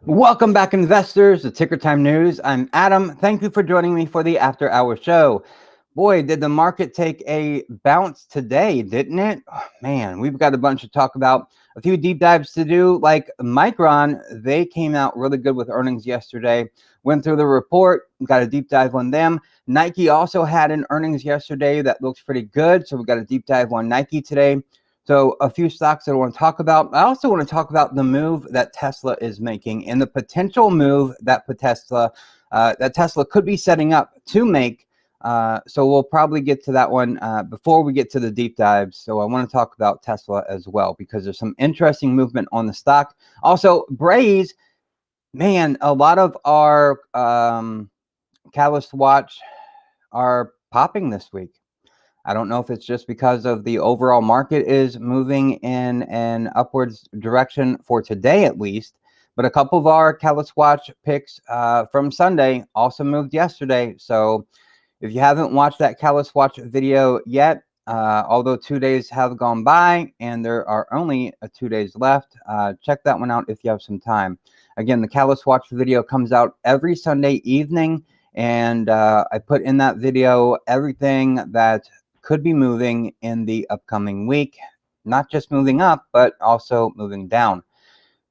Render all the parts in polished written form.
Welcome back, investors, to Ticker Time News. I'm Adam. Thank you for joining me for the After Hour Show. Boy, did the market take a bounce today, didn't it? Oh, man, we've got a bunch to talk about. A few deep dives to do, like Micron. They came out really good with earnings yesterday. Went through the report, got a deep dive on them. Nike also had an earnings yesterday that looks pretty good, so we got a deep dive on Nike today. So a few stocks that I want to talk about. I also want to talk about the move that Tesla is making and the potential move that Tesla could be setting up to make. So we'll probably get to that one before we get to the deep dives. So I want to talk about Tesla as well, because there's some interesting movement on the stock. Also, Braze, man, a lot of our Catalyst Watch are popping this week. I don't know if it's just because of the overall market is moving in an upwards direction for today, at least. But a couple of our Catalyst Watch picks from Sunday also moved yesterday. So if you haven't watched that Catalyst Watch video yet, although 2 days have gone by and there are only 2 days left, check that one out if you have some time. Again, the Catalyst Watch video comes out every Sunday evening, and I put in that video everything that could be moving in the upcoming week, not just moving up, but also moving down.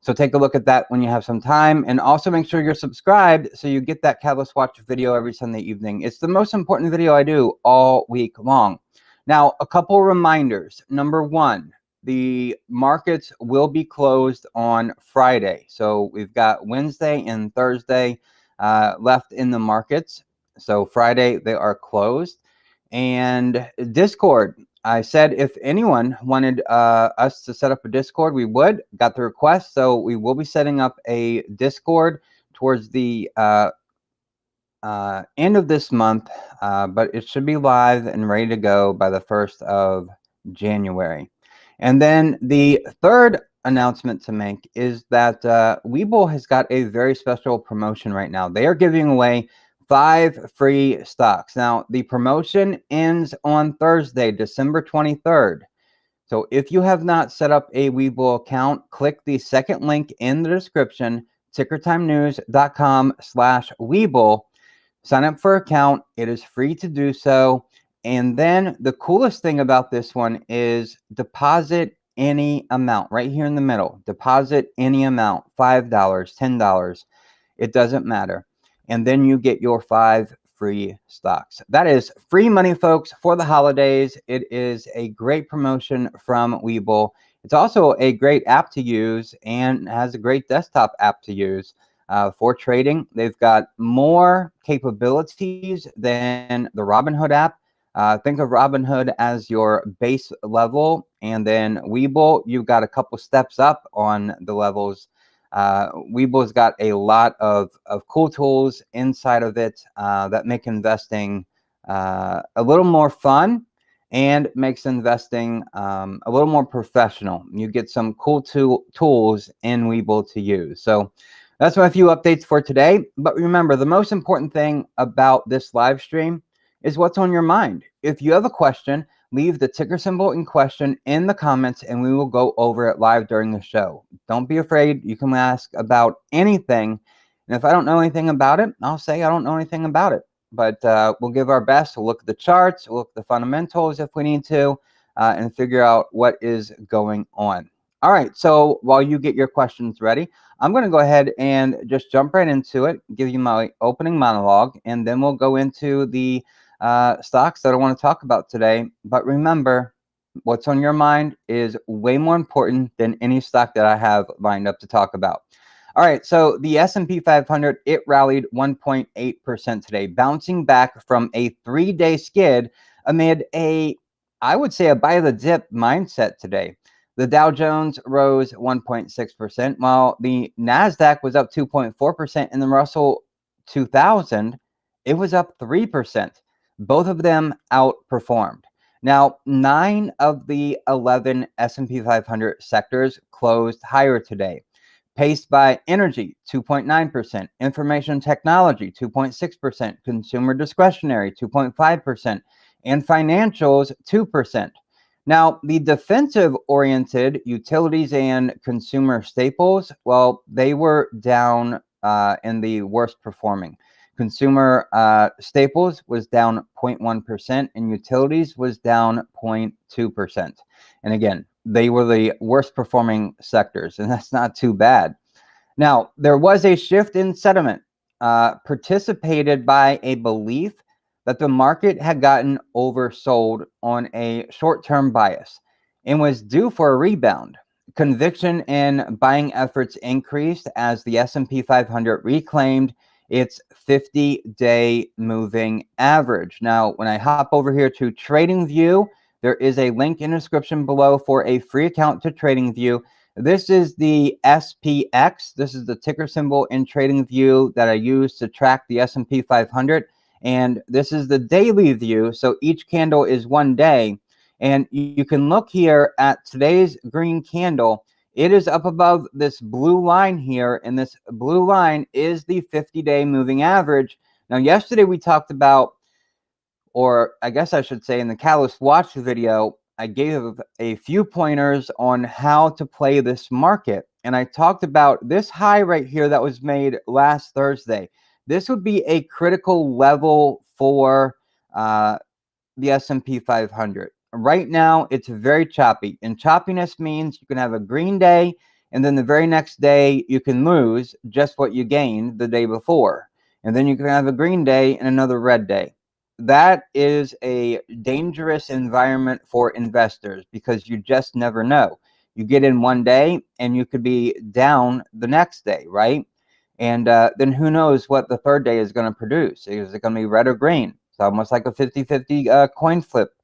So take a look at that when you have some time, and also make sure you're subscribed so you get that Catalyst Watch video every Sunday evening. It's the most important video I do all week long. Now, a couple reminders. Number one, the markets will be closed on Friday. So we've got Wednesday and Thursday left in the markets. So Friday, they are closed. And Discord, I said if anyone wanted us to set up a Discord, we would. Got the request, so we will be setting up a Discord towards the end of this month, but it should be live and ready to go by the 1st of January. And then the third announcement to make is that Webull has got a very special promotion right now. They are giving away 5 free stocks. Now, the promotion ends on Thursday, December 23rd. So if you have not set up a Webull account, click the second link in the description, tickertimenews.com/Webull. Sign up for an account. It is free to do so. And then the coolest thing about this one is deposit any amount right here in the middle. Deposit any amount, $5, $10. It doesn't matter. And then you get your 5 free stocks. That is free money, folks, for the holidays. It is a great promotion from Webull. It's also a great app to use and has a great desktop app to use for trading. They've got more capabilities than the Robinhood app. Think of Robinhood as your base level, and then Webull, you've got a couple steps up on the levels. Webull's got a lot of cool tools inside of it that make investing a little more fun and makes investing a little more professional. You get some cool tools in Webull to use. So that's my few updates for today. But remember, the most important thing about this live stream is what's on your mind. If you have a question, leave the ticker symbol in question in the comments, and we will go over it live during the show. Don't be afraid. You can ask about anything. And if I don't know anything about it, I'll say I don't know anything about it. But we'll give our best. We'll look at the charts, we'll look at the fundamentals if we need to, and figure out what is going on. All right, so while you get your questions ready, I'm going to go ahead and just jump right into it, give you my opening monologue, and then we'll go into the stocks that I want to talk about today. But remember, what's on your mind is way more important than any stock that I have lined up to talk about. All right, so the S&P 500, it rallied 1.8% today, bouncing back from a 3-day skid amid I would say, a buy the dip mindset today. The Dow Jones rose 1.6%, while the NASDAQ was up 2.4%, and the Russell 2000, it was up 3%. Both of them outperformed. Now, 9 of the 11 S&P 500 sectors closed higher today, paced by energy, 2.9%, information technology, 2.6%, consumer discretionary, 2.5%, and financials, 2%. Now, the defensive-oriented utilities and consumer staples, well, they were down in the worst performing. Consumer staples was down 0.1% and utilities was down 0.2%. And again, they were the worst performing sectors, and that's not too bad. Now, there was a shift in sentiment participated by a belief that the market had gotten oversold on a short-term bias and was due for a rebound. Conviction and buying efforts increased as the S&P 500 reclaimed its 50-day moving average. Now, when I hop over here to TradingView, there is a link in the description below for a free account to TradingView. This is the SPX. This is the ticker symbol in TradingView that I use to track the S&P 500. And this is the daily view. So each candle is 1 day. And you can look here at today's green candle. It is up above this blue line here. And this blue line is the 50-day moving average. Now, yesterday we talked about, or I guess I should say in the Catalyst Watch video, I gave a few pointers on how to play this market. And I talked about this high right here that was made last Thursday. This would be a critical level for the S&P 500. Right now, it's very choppy. And choppiness means you can have a green day, and then the very next day, you can lose just what you gained the day before. And then you can have a green day and another red day. That is a dangerous environment for investors because you just never know. You get in 1 day and you could be down the next day, right? And then who knows what the third day is going to produce. Is it going to be red or green? It's almost like a 50-50 coin flip.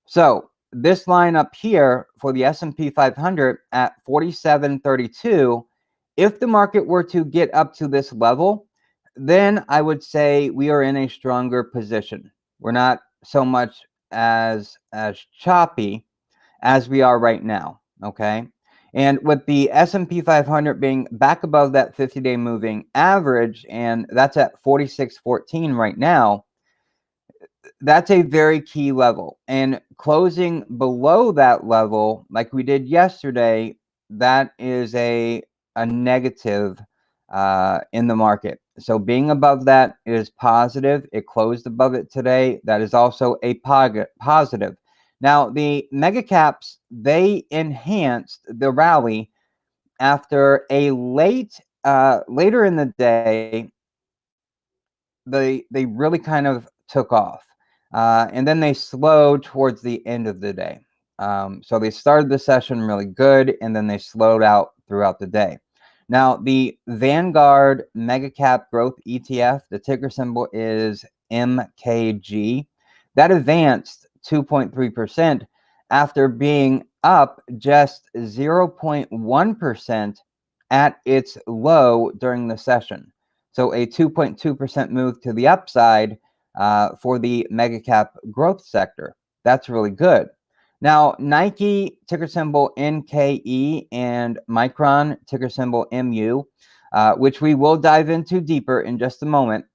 So this line up here for the S&P 500 at 47.32, if the market were to get up to this level, then I would say we are in a stronger position. We're not so much as choppy as we are right now, okay? And with the S&P 500 being back above that 50-day moving average, and that's at 46.14 right now, that's a very key level. And closing below that level, like we did yesterday, that is a negative in the market. So being above that is positive. It closed above it today. That is also a positive. Now, the mega caps, they enhanced the rally after a later in the day, they really kind of took off. And then they slowed towards the end of the day. So they started the session really good, and then they slowed out throughout the day. Now, the Vanguard Mega Cap Growth ETF, the ticker symbol is MKG. That advanced 2.3% after being up just 0.1% at its low during the session. So a 2.2% move to the upside for the mega cap growth sector. That's really good. Now, Nike, ticker symbol NKE, and Micron, ticker symbol MU, which we will dive into deeper in just a moment.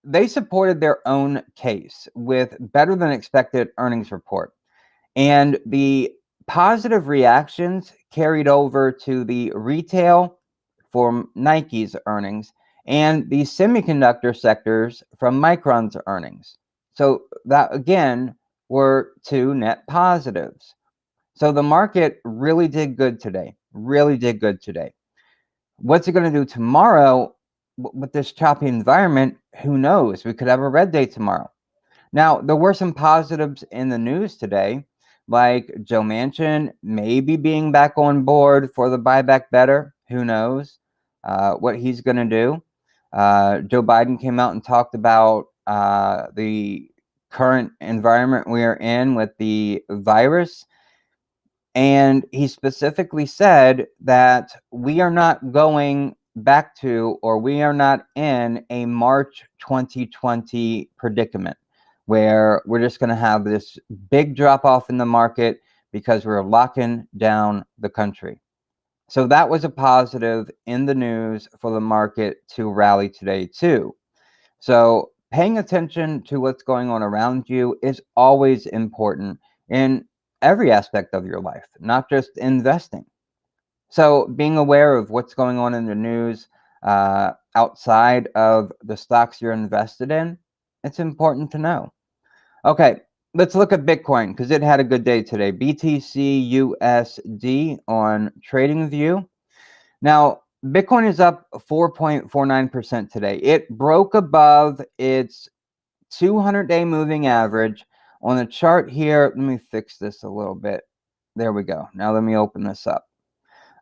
They supported their own case with better than expected earnings report. And the positive reactions carried over to the retail from Nike's earnings and the semiconductor sectors from Micron's earnings. So that, again, were two net positives. So the market really did good today, What's it going to do tomorrow with this choppy environment? Who knows? We could have a red day tomorrow. Now, there were some positives in the news today, like Joe Manchin maybe being back on board for the buyback better. Who knows what he's going to do? Joe Biden came out and talked about the current environment we are in with the virus. And he specifically said that we are not going back to, or we are not in a March 2020 predicament where we're just going to have this big drop off in the market because we're locking down the country. So that was a positive in the news for the market to rally today too. So paying attention to what's going on around you is always important in every aspect of your life, not just investing. So being aware of what's going on in the news outside of the stocks you're invested in, it's important to know. Okay, let's look at Bitcoin because it had a good day today. BTC USD on TradingView. Now, Bitcoin is up 4.49% today. It broke above its 200-day moving average on the chart here. Let me fix this a little bit. There we go. Now let me open this up.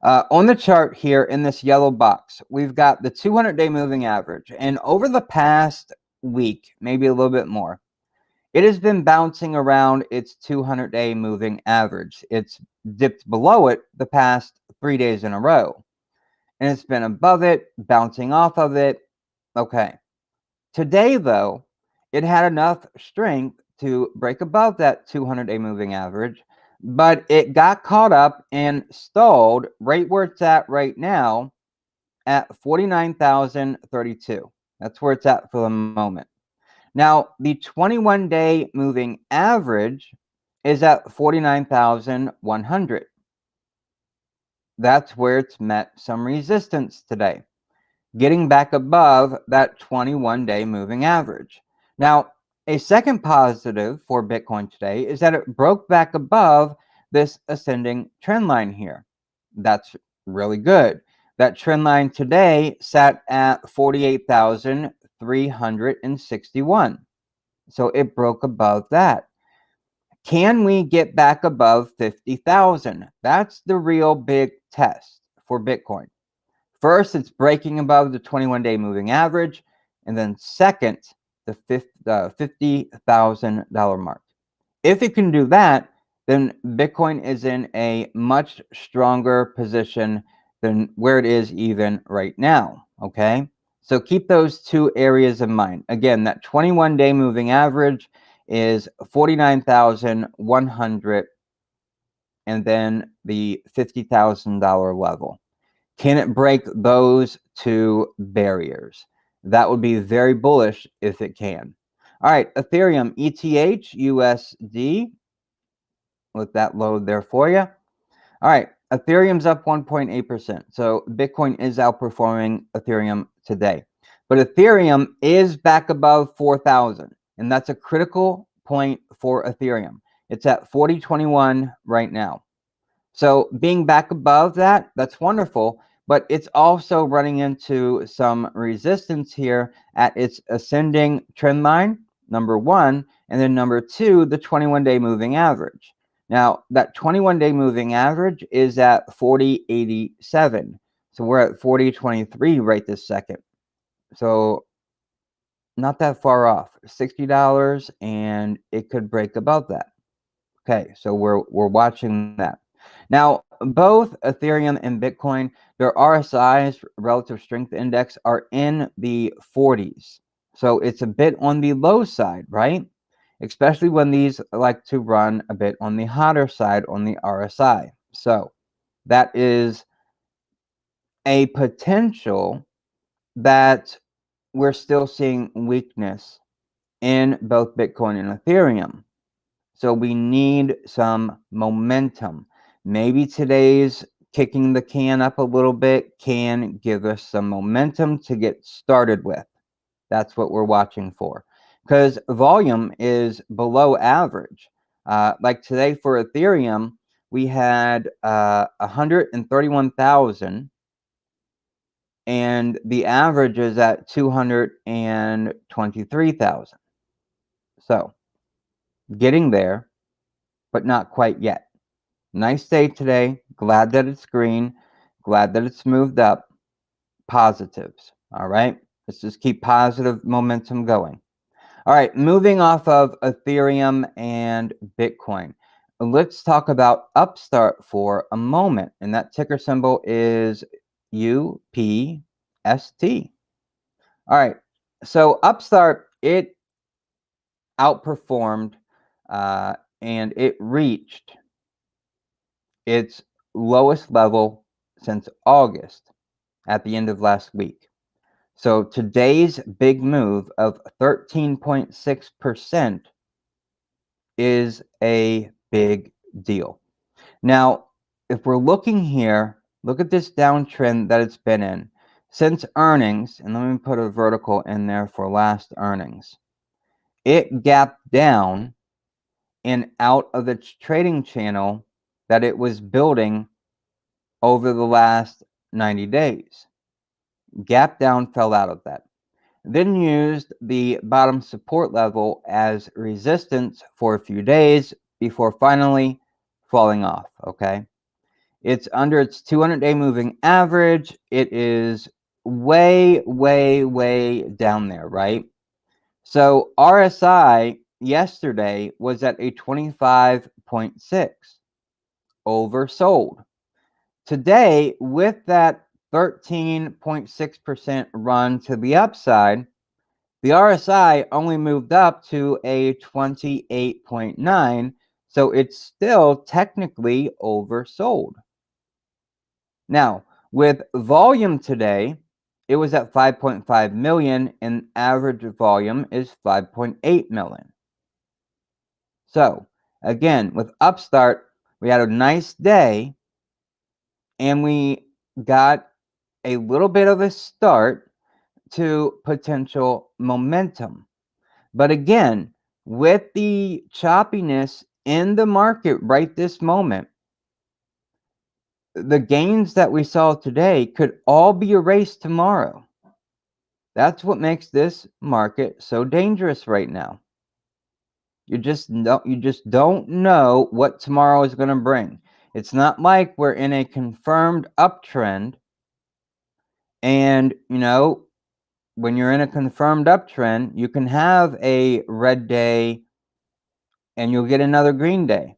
On the chart here in this yellow box, we've got the 200-day moving average. And over the past week, maybe a little bit more, it has been bouncing around its 200-day moving average. It's dipped below it the past 3 days in a row. And it's been above it, bouncing off of it. Okay. Today, though, it had enough strength to break above that 200-day moving average, but it got caught up and stalled right where it's at right now at 49,032. That's where it's at for the moment. Now, the 21-day moving average is at 49,100. That's where it's met some resistance today, getting back above that 21-day moving average. Now, a second positive for Bitcoin today is that it broke back above this ascending trend line here. That's really good. That trend line today sat at 48,361. So it broke above that. Can we get back above 50,000? That's the real big test for Bitcoin. First, it's breaking above the 21-day moving average. And then second, the $50,000 mark. If it can do that, then Bitcoin is in a much stronger position than where it is even right now, okay? So keep those two areas in mind. Again, that 21-day moving average is 49,100, and then the $50,000 level. Can it break those two barriers? That would be very bullish if it can. All right, Ethereum, ETH, USD. Let that load there for you. All right, Ethereum's up 1.8%. So Bitcoin is outperforming Ethereum today. But Ethereum is back above 4,000. And that's a critical point for Ethereum. It's at 4021 right now. So being back above that, that's wonderful, but it's also running into some resistance here at its ascending trend line, number one, and then number two, the 21-day moving average. Now, that 21-day moving average is at 4087. So we're at 4023 right this second. So not that far off, $60, and it could break above that. Okay, so we're watching that. Now, both Ethereum and Bitcoin, their RSIs, relative strength index, are in the 40s. So it's a bit on the low side, right? Especially when these like to run a bit on the hotter side on the RSI. So that is a potential that we're still seeing weakness in both Bitcoin and Ethereum. So we need some momentum. Maybe today's kicking the can up a little bit can give us some momentum to get started with. That's what we're watching for. Because volume is below average. Like today for Ethereum, we had 131,000. And the average is at 223,000. So getting there, but not quite yet. Nice day today. Glad that it's green. Glad that it's moved up. Positives. All right. Let's just keep positive momentum going. All right. Moving off of Ethereum and Bitcoin. Let's talk about Upstart for a moment. And that ticker symbol is UPST. All right. So Upstart, it outperformed and it reached its lowest level since August at the end of last week. So today's big move of 13.6% is a big deal. Now, if we're looking here, look at this downtrend that it's been in. Since earnings, and let me put a vertical in there for last earnings, it gapped down and out of the trading channel that it was building over the last 90 days. Gap down, fell out of that. Then used the bottom support level as resistance for a few days before finally falling off, okay? It's under its 200-day moving average. It is way, way, way down there, right? So RSI yesterday was at a 25.6, oversold. Today, with that 13.6% run to the upside, the RSI only moved up to a 28.9, so it's still technically oversold. Now, with volume today, it was at 5.5 million, and average volume is 5.8 million. So, again, with Upstart, we had a nice day, and we got a little bit of a start to potential momentum. But again, with the choppiness in the market right this moment, the gains that we saw today could all be erased tomorrow. That's what makes this market so dangerous right now. You just don't know what tomorrow is going to bring. It's not like we're in a confirmed uptrend, and when you're in a confirmed uptrend, you can have a red day and you'll get another green day.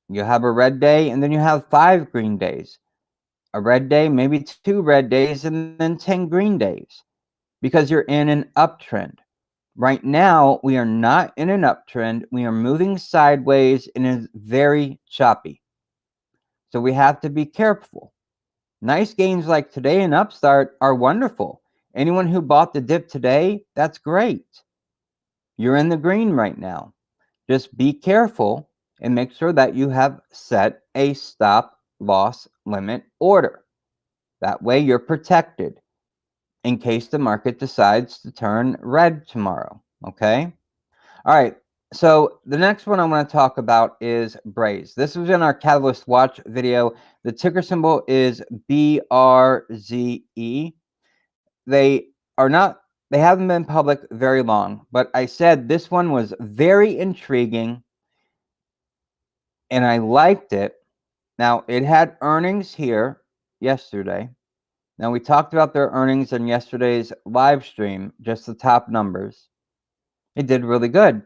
You have a red day and then you have 5 green days. A red day, maybe 2 red days, and then 10 green days, because you're in an uptrend. Right now, we are not in an uptrend. We are moving sideways and it's very choppy. So we have to be careful. Nice gains like today in Upstart are wonderful. Anyone who bought the dip today, that's great. You're in the green right now. Just be careful and make sure that you have set a stop loss limit order. That way you're protected in case the market decides to turn red tomorrow, okay? All right, so the next one I want to talk about is Braze. This was in our Catalyst Watch video. The ticker symbol is BRZE. They haven't been public very long, but I said this one was very intriguing and I liked it. Now, it had earnings here yesterday. Now, we talked about their earnings in yesterday's live stream, just the top numbers. It did really good.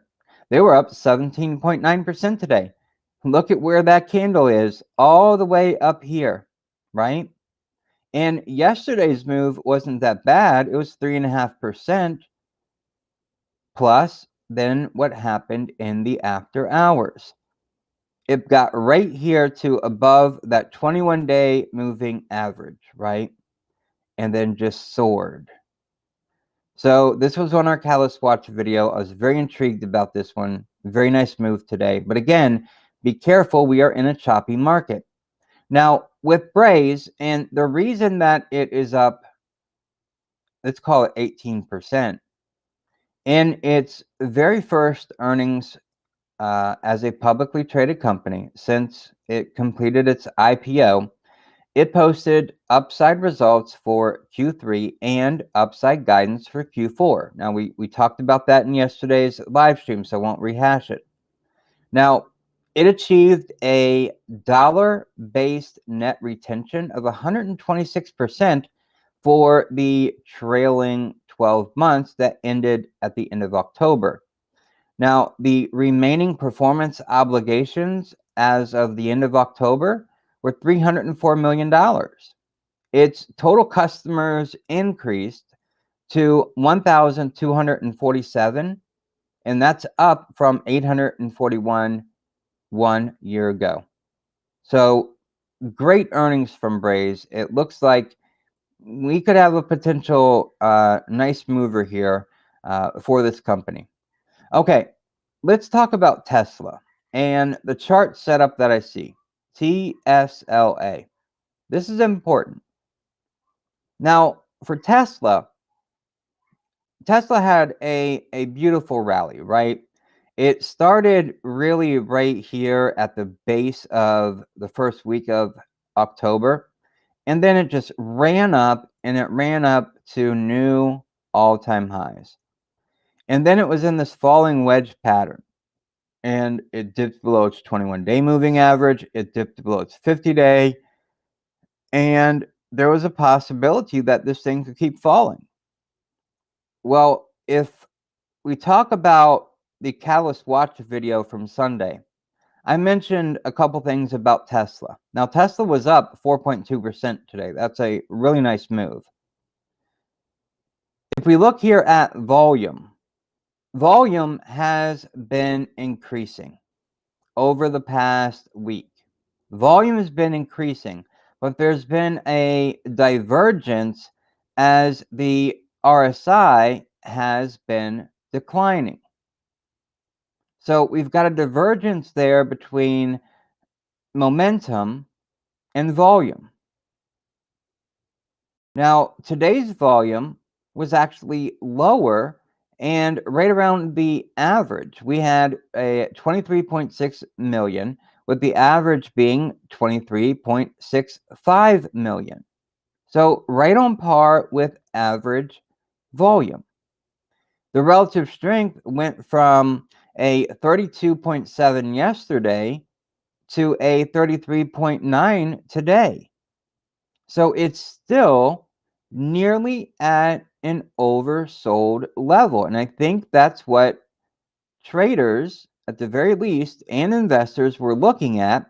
They were up 17.9% today. Look at where that candle is, all the way up here, right? And yesterday's move wasn't that bad. It was 3.5% plus then what happened in the after hours. It got right here to above that 21-day moving average, right? And then just soared. So this was on our Catalyst Watch video. I was very intrigued about this one. Very nice move today. But again, be careful. We are in a choppy market. Now, with Braze, and the reason that it is up, let's call it 18%, in its very first earnings as a publicly traded company since it completed its IPO, it posted upside results for Q3 and upside guidance for Q4. Now, we talked about that in yesterday's live stream, so I won't rehash it. Now, it achieved a dollar-based net retention of 126% for the trailing 12 months that ended at the end of October. Now, the remaining performance obligations as of the end of October were $304 million. Its total customers increased to 1,247, and that's up from 841 1 year ago. So great earnings from Braze. It looks like we could have a potential nice mover here for this company. Okay, let's talk about Tesla and the chart setup that I see. TSLA. This is important. Now, for Tesla had a beautiful rally, right? It started really right here at the base of the first week of October, and then it just ran up, and it ran up to new all-time highs. And then it was in this falling wedge pattern, and it dipped below its 21-day moving average. It dipped below its 50-day, and there was a possibility that this thing could keep falling. Well, if we talk about the Catalyst Watch video from Sunday, I mentioned a couple things about Tesla. Now, Tesla was up 4.2% today. That's a really nice move. If we look here at volume has been increasing over the past week. Volume has been increasing, but there's been a divergence as the RSI has been declining. So we've got a divergence there between momentum and volume. Now, today's volume was actually lower and right around the average. We had a 23.6 million, with the average being 23.65 million. So right on par with average volume. The relative strength went from a 32.7 yesterday to a 33.9 today. So it's still nearly at an oversold level. And I think that's what traders, at the very least, and investors were looking at.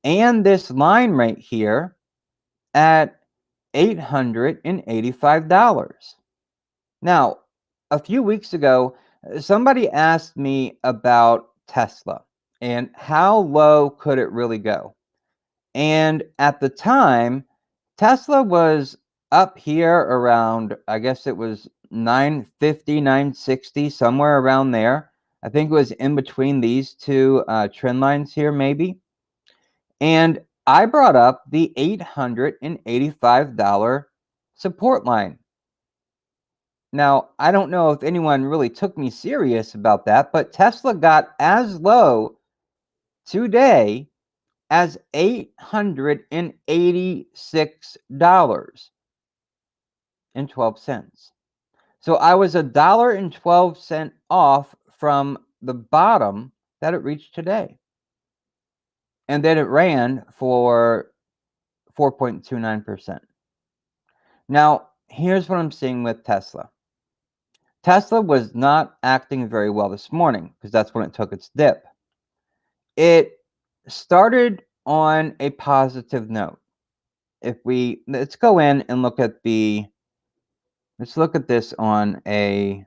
And this line right here at $885. Now, a few weeks ago, somebody asked me about Tesla and how low could it really go. And at the time, Tesla was up here around, I guess it was 950, 960, somewhere around there. I think it was in between these two trend lines here, maybe. And I brought up the $885 support line. Now, I don't know if anyone really took me serious about that, but Tesla got as low today as $886.12. So I was $1.12 off from the bottom that it reached today. And then it ran for 4.29%. Now, here's what I'm seeing with Tesla. Tesla was not acting very well this morning because that's when it took its dip. It started on a positive note. Let's go in and look at let's look at this on a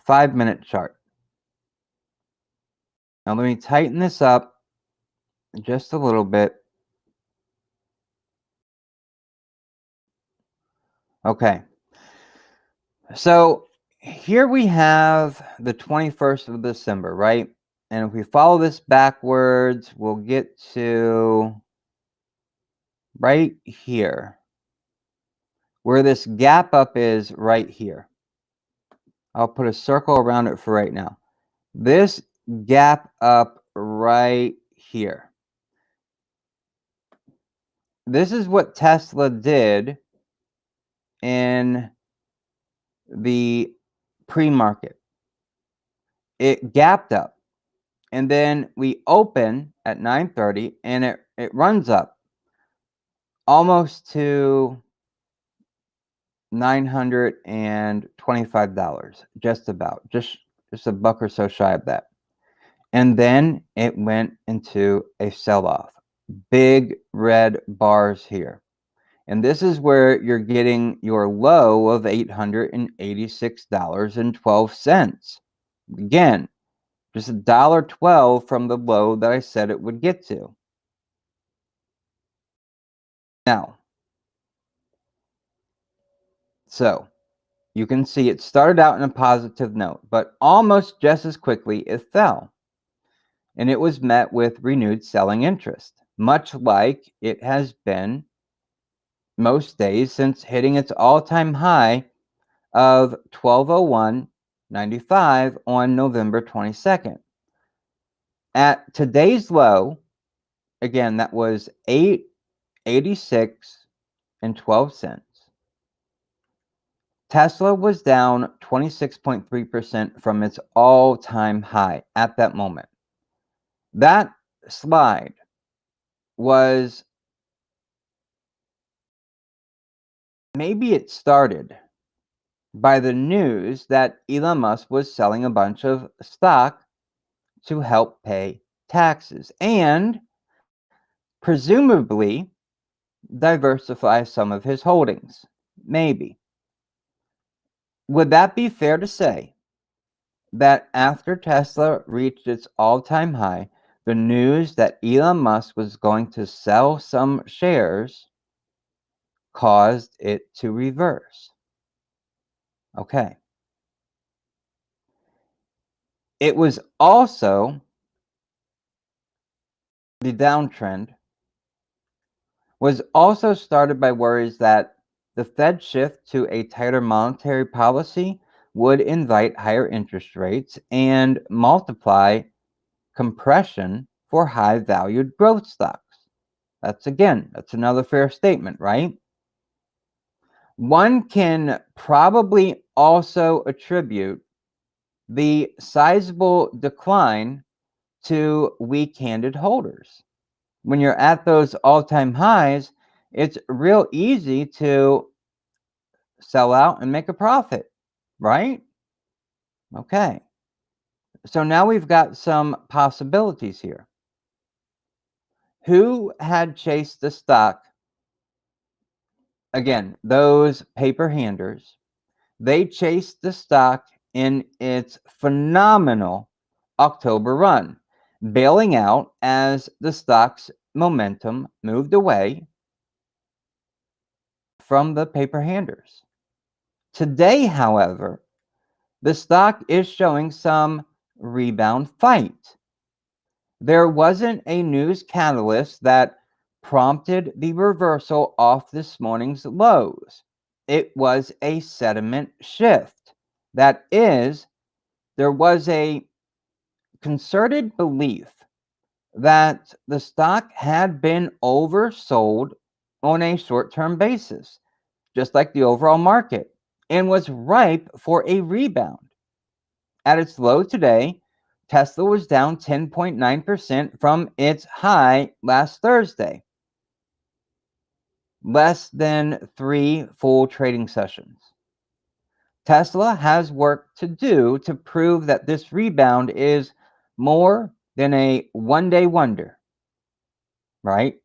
5-minute chart. Now let me tighten this up just a little bit. Okay. So here we have the 21st of December, right? And if we follow this backwards, we'll get to right here, where this gap up is right here. I'll put a circle around it for right now. This gap up right here. This is what Tesla did in the pre-market. It gapped up, and then we open at 9:30, and it runs up almost to $925, just about, just a buck or so shy of that. And then it went into a sell-off. Big red bars here. And this is where you're getting your low of $886.12. Again, just $1.12 from the low that I said it would get to. Now, So you can see it started out in a positive note, but almost just as quickly it fell. And it was met with renewed selling interest, much like it has been most days since hitting its all-time high of 1201.95 on November 22nd. At today's low, again, that was 886 and 12 cents. Tesla was down 26.3% from its all-time high at that moment. That slide was, maybe it started by the news that Elon Musk was selling a bunch of stock to help pay taxes and presumably diversify some of his holdings. Maybe. Would that be fair to say that after Tesla reached its all-time high, the news that Elon Musk was going to sell some shares caused it to reverse? Okay. It was also the downtrend was also started by worries that the Fed shift to a tighter monetary policy would invite higher interest rates and multiply compression for high-valued growth stocks. That's another fair statement, right? One can probably also attribute the sizable decline to weak-handed holders. When you're at those all-time highs, it's real easy to sell out and make a profit, right? Okay. So now we've got some possibilities here. Who had chased the stock? Again, those paper handers, they chased the stock in its phenomenal October run, bailing out as the stock's momentum moved away from the paper handers. Today, however, the stock is showing some rebound fight. There wasn't a news catalyst that prompted the reversal off this morning's lows. It was a sentiment shift. That is, there was a concerted belief that the stock had been oversold on a short-term basis, just like the overall market, and was ripe for a rebound. At its low today, Tesla was down 10.9% from its high last Thursday. Less than 3 full trading sessions. Tesla has work to do to prove that this rebound is more than a one-day wonder, right?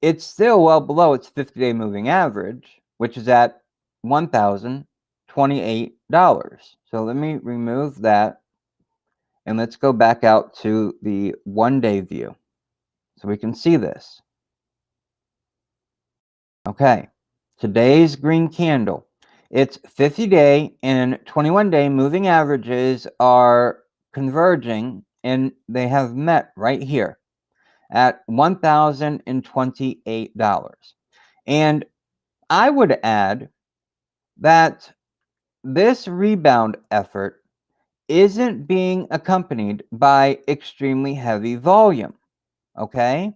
It's still well below its 50-day moving average, which is at $1,028. So let me remove that, and let's go back out to the one-day view so we can see this. Okay, today's green candle, its 50-day and 21-day moving averages are converging, and they have met right here at $1,028. And I would add that this rebound effort isn't being accompanied by extremely heavy volume, okay?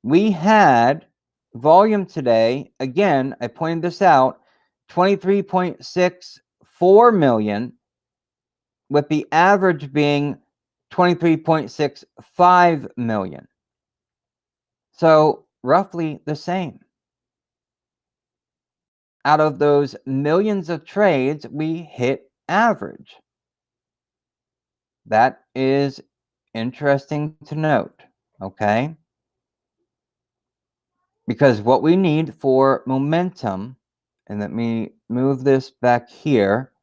We had volume today, again, I pointed this out, 23.64 million, with the average being 23.65 million. So roughly the same. Out of those millions of trades, we hit average. That is interesting to note, okay? Because what we need for momentum, and let me move this back here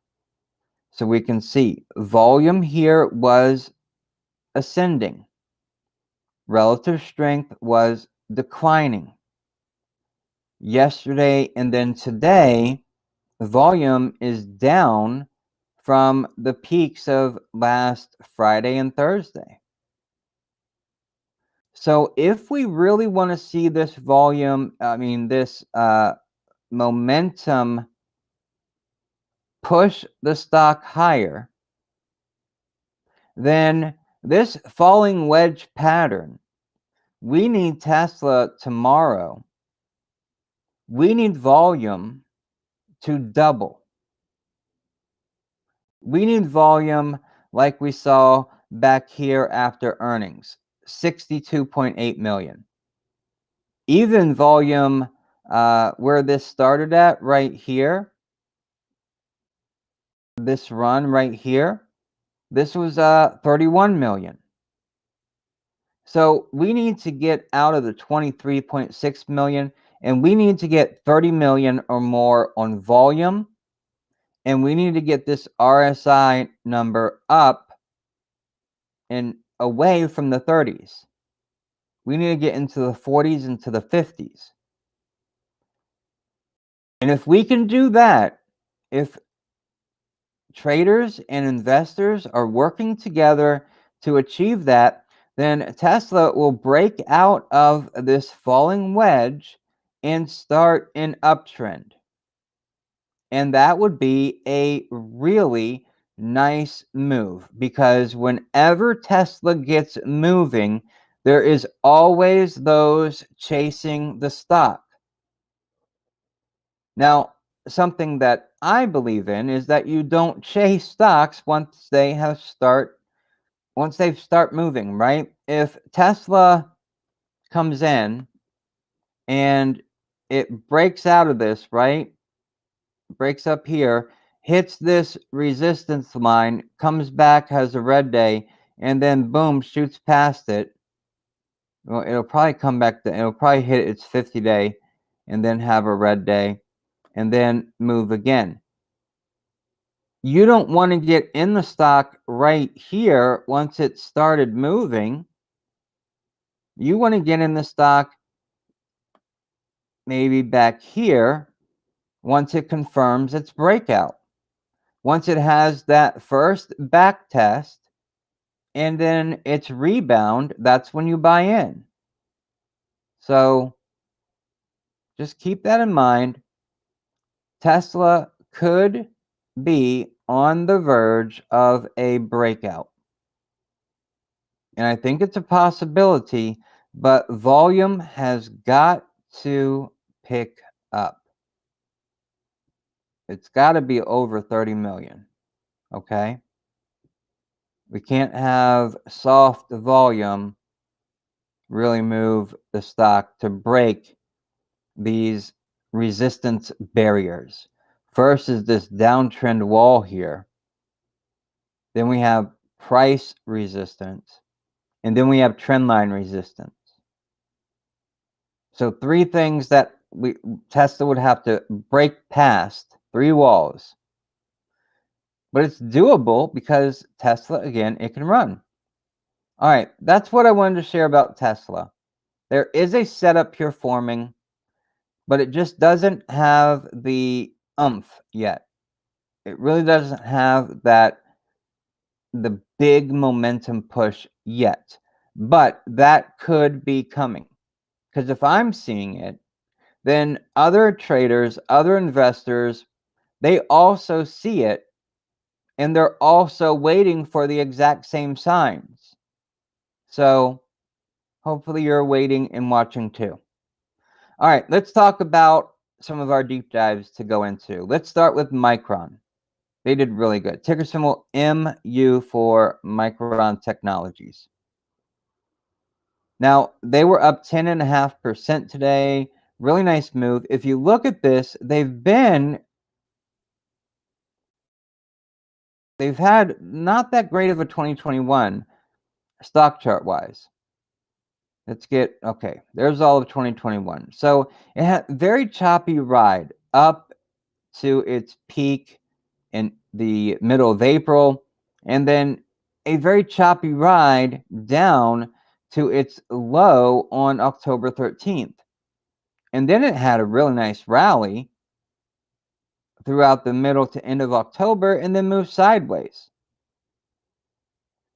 so we can see, volume here was ascending. Relative strength was declining. yesterday, and then today, volume is down from the peaks of last Friday and Thursday. So if we really want to see this volume, this momentum push the stock higher, then this falling wedge pattern, we need Tesla tomorrow. We need volume to double. We need volume like we saw back here after earnings, 62.8 million. Even volume where this started at right here, this run right here, this was 31 million. So we need to get out of the 23.6 million, and we need to get 30 million or more on volume, and we need to get this RSI number up and away from the 30s. We need to get into the 40s and to the 50s. And if we can do that, if traders and investors are working together to achieve that, then Tesla will break out of this falling wedge and start an uptrend. And that would be a really nice move, because whenever Tesla gets moving, there is always those chasing the stock. Now, something that I believe in is that you don't chase stocks once they start moving, right? If Tesla comes in and it breaks out of this, right? Breaks up here, hits this resistance line, comes back, has a red day, and then boom, shoots past it. Well, it'll probably come back it'll probably hit its 50-day and then have a red day and then move again. You don't want to get in the stock right here once it started moving. You want to get in the stock maybe back here once it confirms its breakout. Once it has that first back test and then its rebound, that's when you buy in. So just keep that in mind. Tesla could be on the verge of a breakout. And I think it's a possibility, but volume has got to pick up. It's got to be over 30 million, okay? We can't have soft volume really move the stock to break these resistance barriers. First is this downtrend wall here. Then we have price resistance. And then we have trendline resistance. So three things that Tesla would have to break past, three walls. But it's doable because Tesla, again, it can run. All right, that's what I wanted to share about Tesla. There is a setup here forming, but it just doesn't have the oomph yet. It really doesn't have the big momentum push yet. But that could be coming. Because if I'm seeing it, then other traders, other investors, they also see it, and they're also waiting for the exact same signs. So hopefully you're waiting and watching too. All right, let's talk about some of our deep dives to go into. Let's start with Micron. They did really good. Ticker symbol MU for Micron Technologies. Now, they were up 10.5% today. Really nice move. If you look at this, they've had not that great of a 2021 stock chart wise. Let's get, okay, there's all of 2021. So it had a very choppy ride up to its peak in the middle of April, and then a very choppy ride down to its low on October 13th. And then it had a really nice rally throughout the middle to end of October and then moved sideways.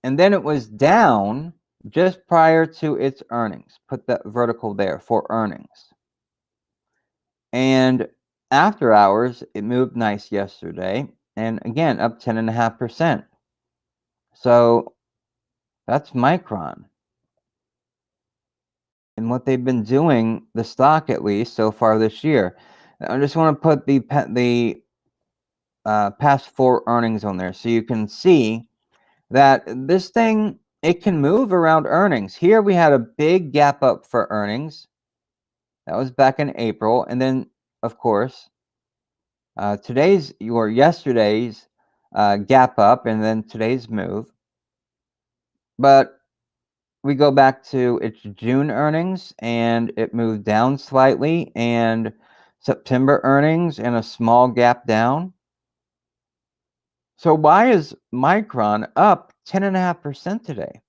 And then it was down just prior to its earnings. Put that vertical there for earnings. And after hours, it moved nice yesterday. And again, up 10.5%. So that's Micron. And what they've been doing, the stock at least so far this year. I just want to put the past 4 earnings on there so you can see that this thing, it can move around earnings. Here we had a big gap up for earnings. That was back in April. And then, of course, yesterday's gap up and then today's move. But we go back to its June earnings and it moved down slightly, and September earnings and a small gap down. So why is Micron up 10.5% today?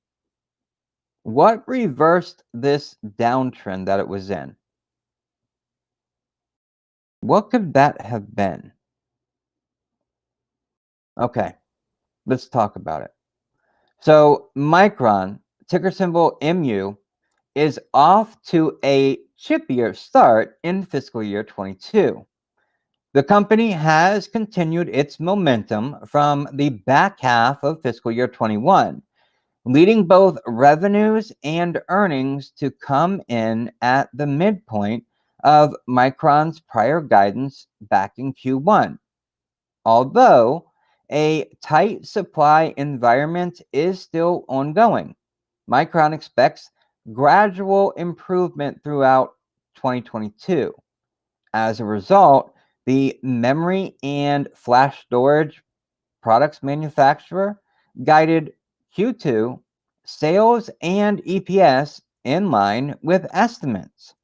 What reversed this downtrend that it was in? What could that have been? Okay, let's talk about it. So Micron, ticker symbol MU, is off to a chippier start in fiscal year 22. The company has continued its momentum from the back half of fiscal year 21, leading both revenues and earnings to come in at the midpoint of Micron's prior guidance back in Q1. Although a tight supply environment is still ongoing, Micron expects gradual improvement throughout 2022. As a result, the memory and flash storage products manufacturer guided Q2 sales and EPS in line with estimates.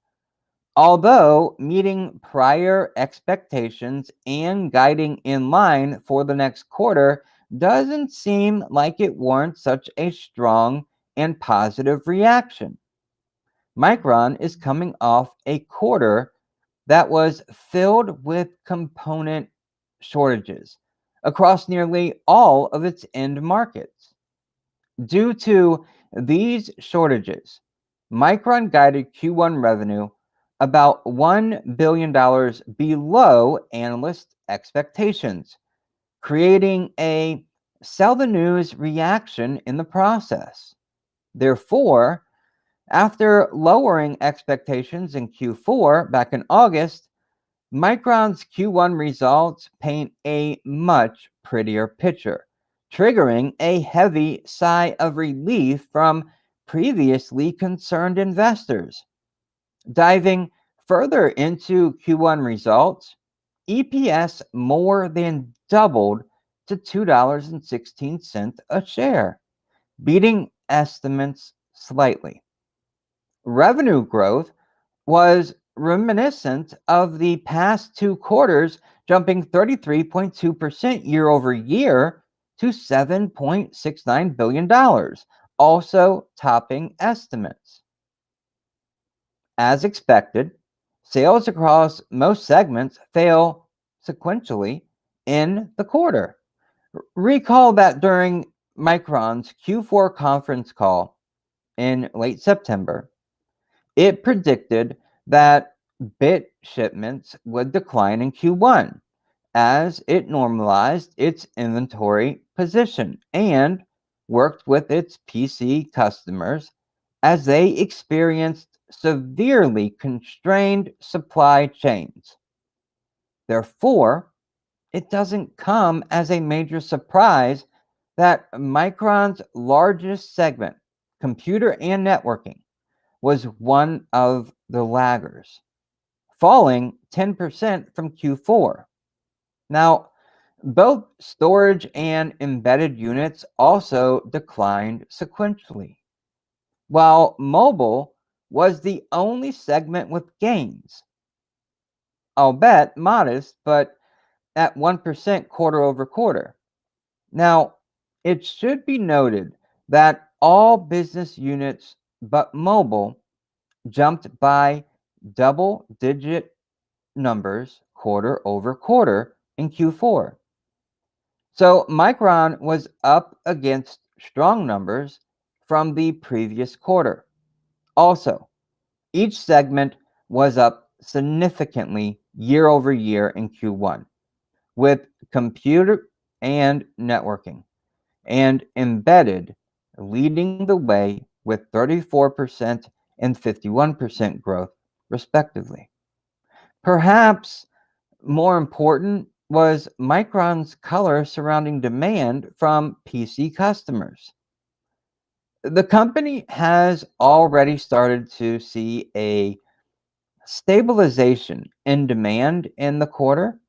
Although meeting prior expectations and guiding in line for the next quarter doesn't seem like it warrants such a strong and positive reaction. Micron is coming off a quarter that was filled with component shortages across nearly all of its end markets. Due to these shortages, Micron guided Q1 revenue about $1 billion below analyst expectations, creating a sell the news reaction in the process. Therefore, after lowering expectations in Q4 back in August, Micron's Q1 results paint a much prettier picture, triggering a heavy sigh of relief from previously concerned investors. Diving further into Q1 results, EPS more than doubled to $2.16 a share, beating estimates slightly. Revenue growth was reminiscent of the past 2 quarters, jumping 33.2% year over year to $7.69 billion, also topping estimates. As expected, sales across most segments fell sequentially in the quarter. Recall that during Micron's Q4 conference call in late September, it predicted that bit shipments would decline in Q1 as it normalized its inventory position and worked with its PC customers as they experienced severely constrained supply chains. Therefore, it doesn't come as a major surprise that Micron's largest segment, computer and networking, was one of the laggers, falling 10% from Q4. Now, both storage and embedded units also declined sequentially, while mobile was the only segment with gains. I'll bet modest, but at 1% quarter over quarter. Now, it should be noted that all business units but mobile jumped by double-digit numbers quarter over quarter in Q4. So Micron was up against strong numbers from the previous quarter. Also, each segment was up significantly year over year in Q1, with computer and networking and embedded leading the way with 34% and 51% growth, respectively. Perhaps more important was Micron's color surrounding demand from PC customers. The company has already started to see a stabilization in demand in the quarter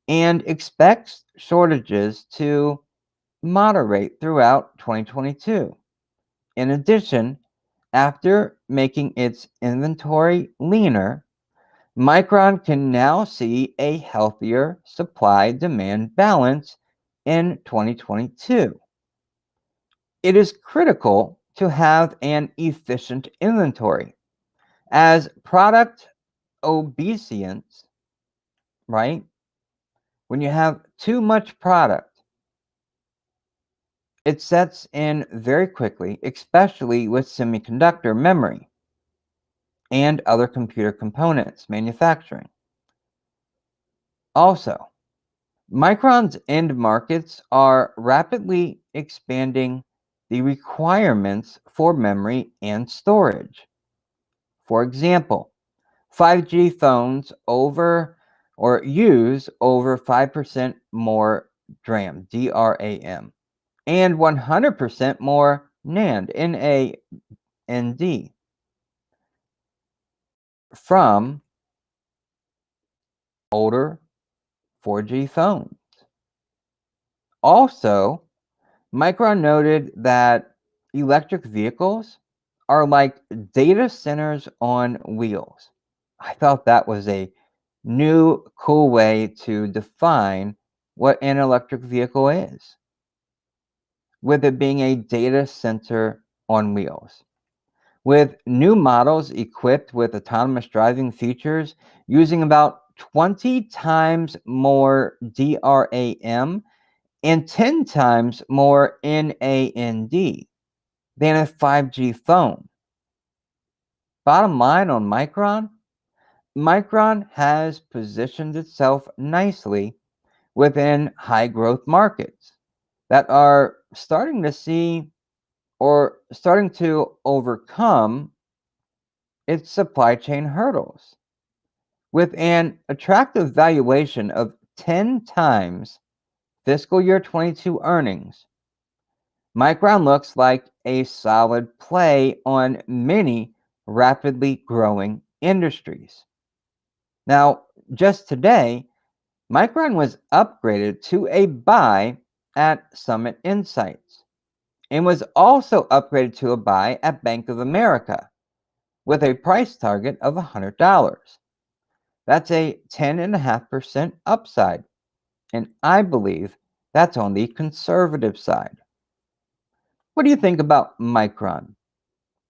and expects shortages to moderate throughout 2022. In addition, after making its inventory leaner, Micron can now see a healthier supply-demand balance in 2022. It is critical to have an efficient inventory, as product obesity, right? When you have too much product, it sets in very quickly, especially with semiconductor memory and other computer components manufacturing. Also, Micron's end markets are rapidly expanding the requirements for memory and storage. For example, 5G phones use over 5% more DRAM, DRAM, and 100% more NAND, NAND, from older 4G phones. Also, Micron noted that electric vehicles are like data centers on wheels. I thought that was a new, cool way to define what an electric vehicle is, with it being a data center on wheels. With new models equipped with autonomous driving features using about 20 times more DRAM and 10 times more NAND than a 5G phone. Bottom line on Micron, Micron has positioned itself nicely within high growth markets that are starting to overcome its supply chain hurdles. With an attractive valuation of 10 times fiscal year 22 earnings, Micron looks like a solid play on many rapidly growing industries. Now, just today, Micron was upgraded to a buy at Summit Insights and was also upgraded to a buy at Bank of America with a price target of $100. That's a 10.5% upside, and I believe that's on the conservative side. What do you think about Micron?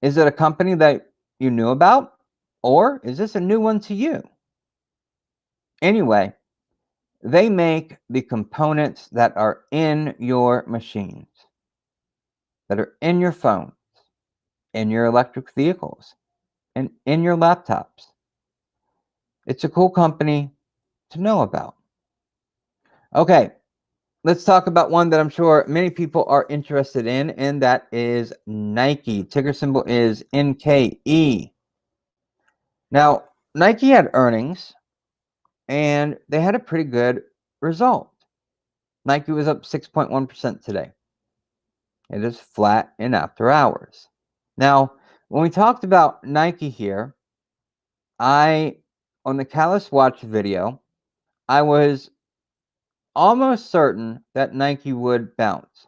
Is it a company that you knew about, or is this a new one to you? Anyway, they make the components that are in your machines, that are in your phones, in your electric vehicles, and in your laptops. It's a cool company to know about. Okay, let's talk about one that I'm sure many people are interested in, and that is Nike. Ticker symbol is NKE. Now, Nike had earnings, and they had a pretty good result. Nike was up 6.1% today. It is flat in after hours. Now, when we talked about Nike here, on the Callus Watch video, I was almost certain that Nike would bounce.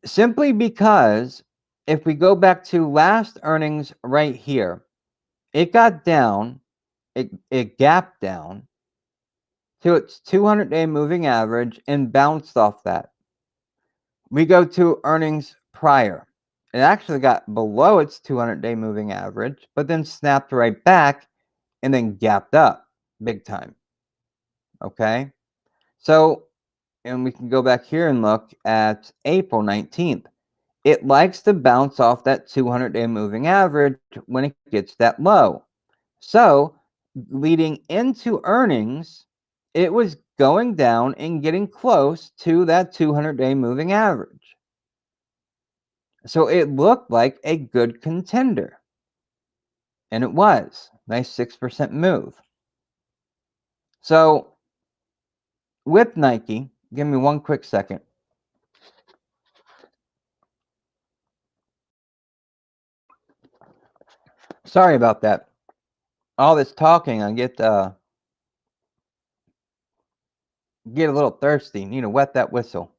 Simply because if we go back to last earnings right here, it got down, it gapped down to its 200-day moving average and bounced off that. We go to earnings prior. It actually got below its 200-day moving average, but then snapped right back and then gapped up big time. Okay. So, and we can go back here and look at April 19th. It likes to bounce off that 200-day moving average when it gets that low. So, leading into earnings, it was going down and getting close to that 200-day moving average. So, it looked like a good contender. And it was. Nice 6% move. So, with Nike, give me one quick second. Sorry about that. All this talking, I get a little thirsty. Need to wet that whistle.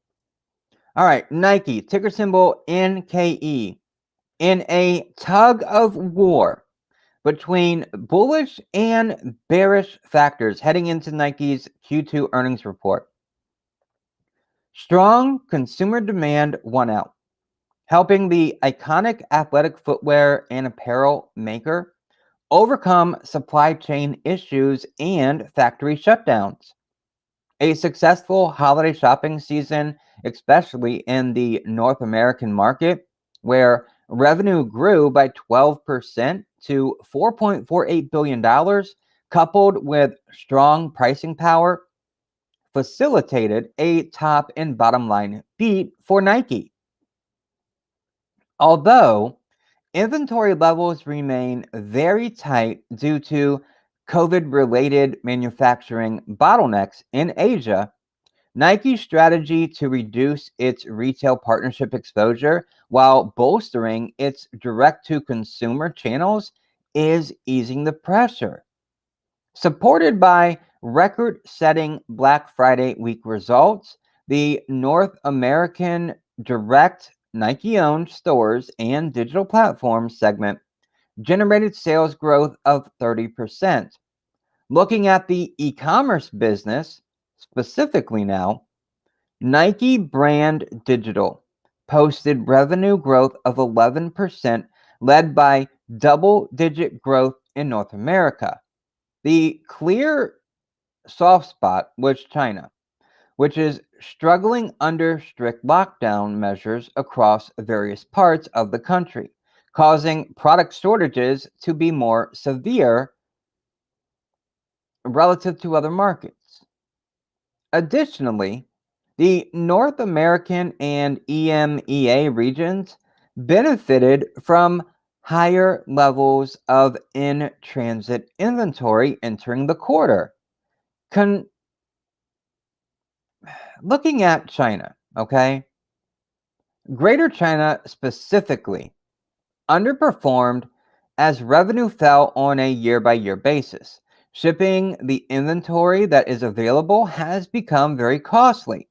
All right, Nike, ticker symbol NKE. In a tug of war between bullish and bearish factors heading into Nike's Q2 earnings report, strong consumer demand won out, helping the iconic athletic footwear and apparel maker overcome supply chain issues and factory shutdowns. A successful holiday shopping season, especially in the North American market, where revenue grew by 12% to $4.48 billion, coupled with strong pricing power, facilitated a top and bottom line beat for Nike. Although inventory levels remain very tight due to COVID-related manufacturing bottlenecks in Asia, Nike's strategy to reduce its retail partnership exposure while bolstering its direct-to-consumer channels is easing the pressure. Supported by record-setting Black Friday week results, the North American direct Nike-owned stores and digital platforms segment generated sales growth of 30%. Looking at the e-commerce business specifically now, Nike Brand Digital posted revenue growth of 11%, led by double-digit growth in North America. The clear soft spot was China, which is struggling under strict lockdown measures across various parts of the country, causing product shortages to be more severe relative to other markets. Additionally, the North American and EMEA regions benefited from higher levels of in-transit inventory entering the quarter. Looking at China, okay, Greater China specifically underperformed as revenue fell on a year-by-year basis. Shipping the inventory that is available has become very costly,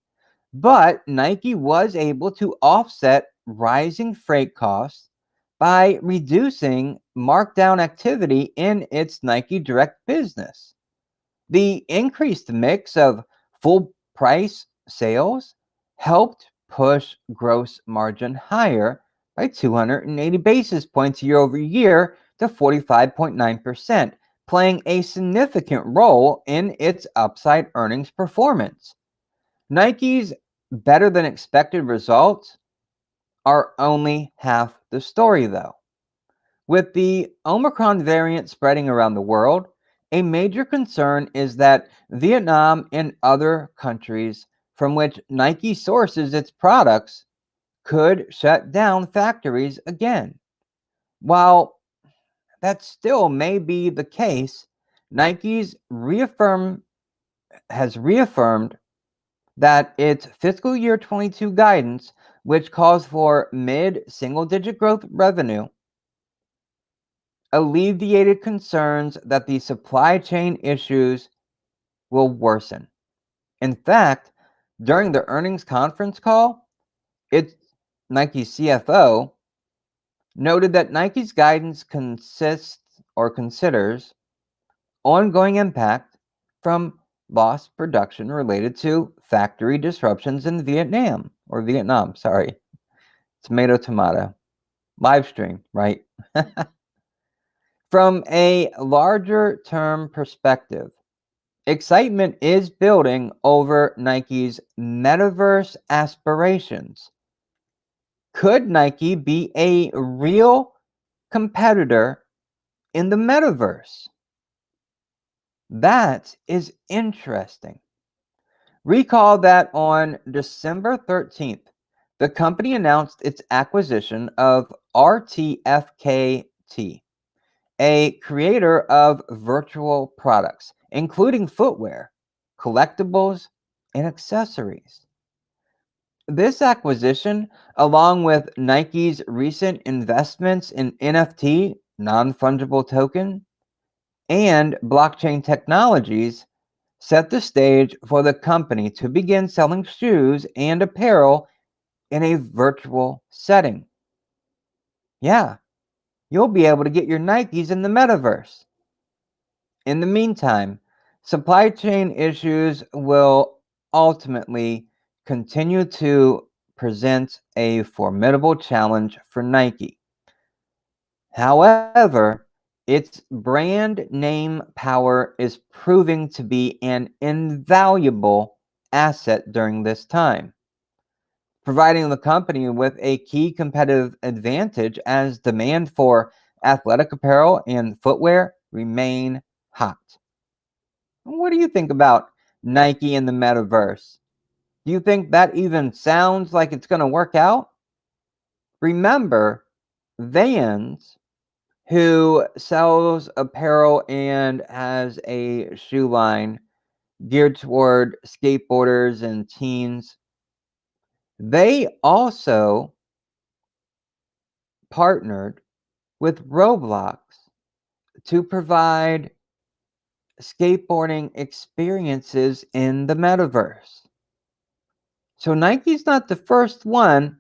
but Nike was able to offset rising freight costs by reducing markdown activity in its Nike Direct business. The increased mix of full price sales helped push gross margin higher by 280 basis points year over year to 45.9%, playing a significant role in its upside earnings performance. Nike's better than expected results are only half the story, though. With the Omicron variant spreading around the world, a major concern is that Vietnam and other countries from which Nike sources its products could shut down factories again. While that still may be the case, Nike's has reaffirmed that its fiscal year 22 guidance, which calls for mid-single digit growth revenue, alleviated concerns that the supply chain issues will worsen. In fact, during the earnings conference call, its Nike CFO noted that Nike's guidance consists or considers ongoing impact from lost production related to factory disruptions in Vietnam, sorry. Tomato. live stream, right? From a larger term perspective, excitement is building over Nike's metaverse aspirations. Could Nike be a real competitor in the metaverse? That is interesting. Recall that on December 13th, the company announced its acquisition of RTFKT, a creator of virtual products, including footwear, collectibles, and accessories. This acquisition, along with Nike's recent investments in NFT, non fungible token, and blockchain technologies, set the stage for the company to begin selling shoes and apparel in a virtual setting. Yeah, you'll be able to get your Nikes in the metaverse. In the meantime, supply chain issues will ultimately continue to present a formidable challenge for Nike. However, its brand name power is proving to be an invaluable asset during this time, providing the company with a key competitive advantage as demand for athletic apparel and footwear remain hot. What do you think about Nike and the metaverse? Do you think that even sounds like it's going to work out? Remember, Vans, who sells apparel and has a shoe line geared toward skateboarders and teens, they also partnered with Roblox to provide skateboarding experiences in the metaverse. So Nike's not the first one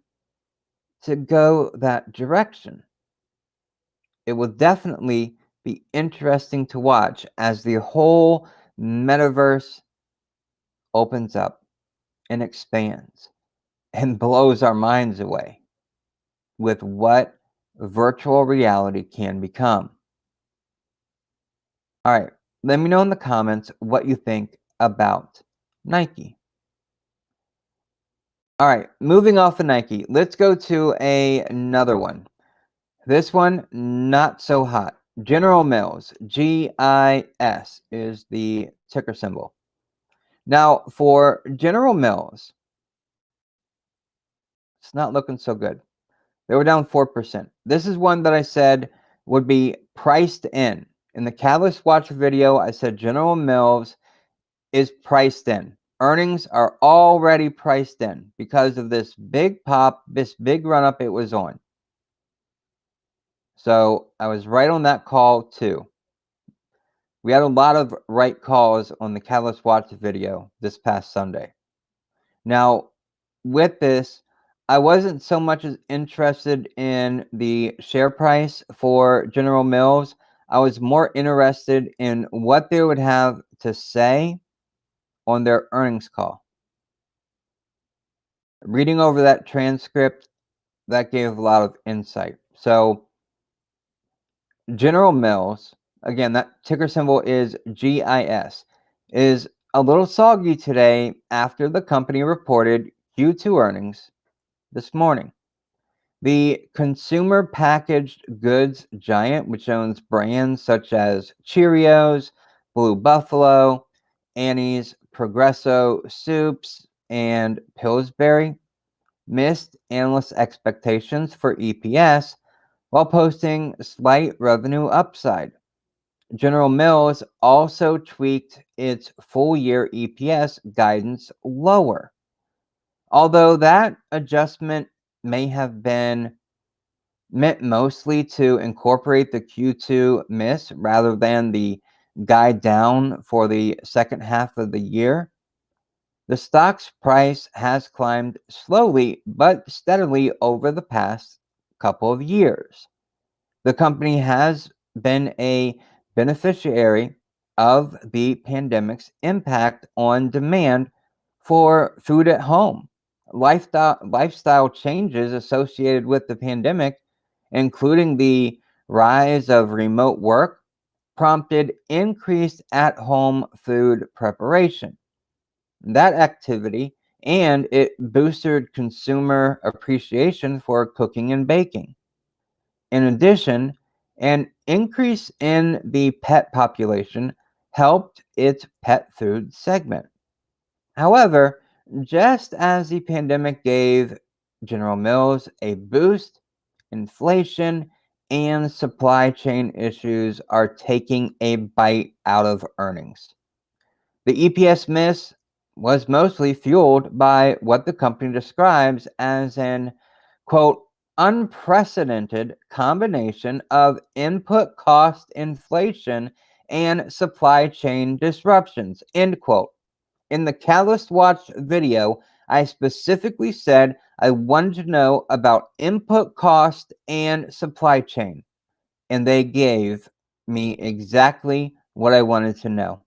to go that direction. It will definitely be interesting to watch as the whole metaverse opens up and expands and blows our minds away with what virtual reality can become. All right, let me know in the comments what you think about Nike. All right, moving off of Nike, let's go to another one. This one, not so hot. General Mills, GIS is the ticker symbol. Now, for General Mills, it's not looking so good. They were down 4%. This is one that I said would be priced in. In the Catalyst Watch video, I said General Mills is priced in. Earnings are already priced in because of this big pop, this big run up it was on. So I was right on that call too. We had a lot of right calls on the Catalyst Watch video this past Sunday. Now, with this, I wasn't so much as interested in the share price for General Mills. I was more interested in what they would have to say on their earnings call. Reading over that transcript, that gave a lot of insight. So, General Mills, again, that ticker symbol is GIS, is a little soggy today after the company reported Q2 earnings this morning. The consumer packaged goods giant, which owns brands such as Cheerios, Blue Buffalo, Annie's Progresso Soups, and Pillsbury, missed analyst expectations for EPS while posting slight revenue upside. General Mills also tweaked its full-year EPS guidance lower, although that adjustment may have been meant mostly to incorporate the Q2 miss rather than the guide down for the second half of the year. The stock's price has climbed slowly but steadily over the past couple of years. The company has been a beneficiary of the pandemic's impact on demand for food at home. Lifestyle changes associated with the pandemic including the rise of remote work, prompted increased at-home food preparation. That activity and it boosted consumer appreciation for cooking and baking. In addition, an increase in the pet population helped its pet food segment. However, just as the pandemic gave General Mills a boost, inflation and supply chain issues are taking a bite out of earnings. The EPS miss was mostly fueled by what the company describes as an, quote, unprecedented combination of input cost inflation and supply chain disruptions, end quote. In the Catalyst Watch video, I specifically said I wanted to know about input cost and supply chain, and they gave me exactly what I wanted to know.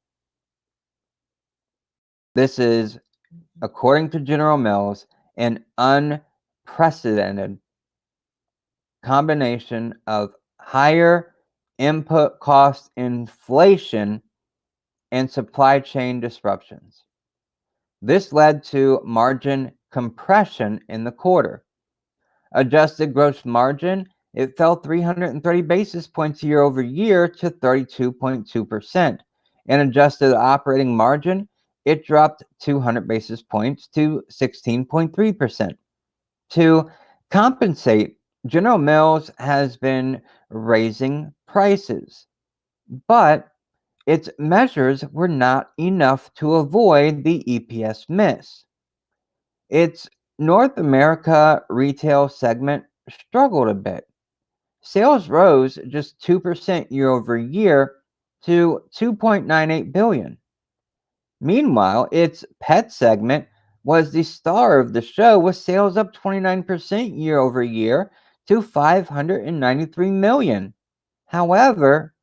This is, according to General Mills, an unprecedented combination of higher input cost inflation and supply chain disruptions. This led to margin compression in the quarter. Adjusted gross margin, it fell 330 basis points year over year to 32.2%. And adjusted operating margin, it dropped 200 basis points to 16.3%. To compensate, General Mills has been raising prices, but its measures were not enough to avoid the EPS miss. Its North America retail segment struggled a bit. Sales rose just 2% year over year to 2.98 billion. Meanwhile, its pet segment was the star of the show with sales up 29% year over year to 593 million. However,